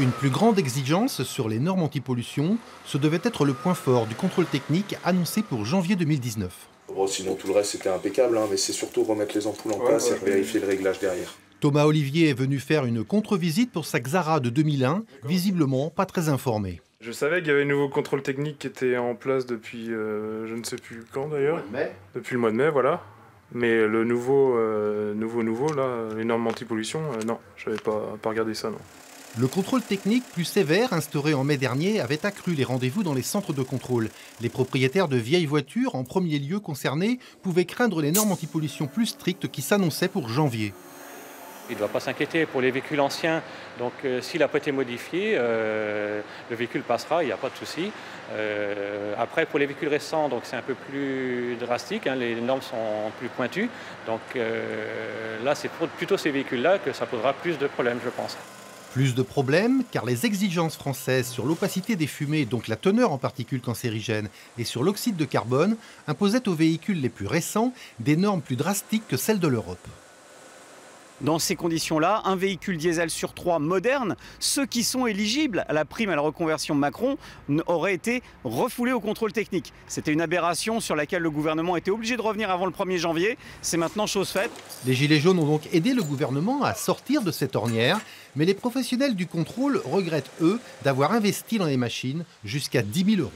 Une plus grande exigence sur les normes anti-pollution, ce devait être le point fort du contrôle technique annoncé pour janvier 2019. Bon, sinon tout le reste c'était impeccable, mais c'est surtout remettre les ampoules en place et vérifier le réglage derrière. Thomas Olivier est venu faire une contre-visite pour sa Xara de 2001, visiblement pas très informé. Je savais qu'il y avait un nouveau contrôle technique qui était en place depuis je ne sais plus quand d'ailleurs. Depuis le mois de mai, voilà. Mais le nouveau là, les normes anti-pollution, non, je n'avais pas regardé ça, non. Le contrôle technique plus sévère instauré en mai dernier avait accru les rendez-vous dans les centres de contrôle. Les propriétaires de vieilles voitures, en premier lieu concernés, pouvaient craindre les normes anti-pollution plus strictes qui s'annonçaient pour janvier. Il ne doit pas s'inquiéter pour les véhicules anciens. Donc s'il n'a pas été modifié, le véhicule passera, il n'y a pas de souci. Après, pour les véhicules récents, c'est un peu plus drastique, les normes sont plus pointues. Donc là, c'est plutôt ces véhicules-là que ça posera plus de problèmes, je pense. Plus de problèmes, car les exigences françaises sur l'opacité des fumées, donc la teneur en particules cancérigènes, et sur l'oxyde de carbone, imposaient aux véhicules les plus récents des normes plus drastiques que celles de l'Europe. Dans ces conditions-là, un véhicule diesel sur 3 moderne, ceux qui sont éligibles à la prime à la reconversion Macron, auraient été refoulés au contrôle technique. C'était une aberration sur laquelle le gouvernement était obligé de revenir avant le 1er janvier. C'est maintenant chose faite. Les Gilets jaunes ont donc aidé le gouvernement à sortir de cette ornière, mais les professionnels du contrôle regrettent, eux, d'avoir investi dans les machines jusqu'à 10 000 €.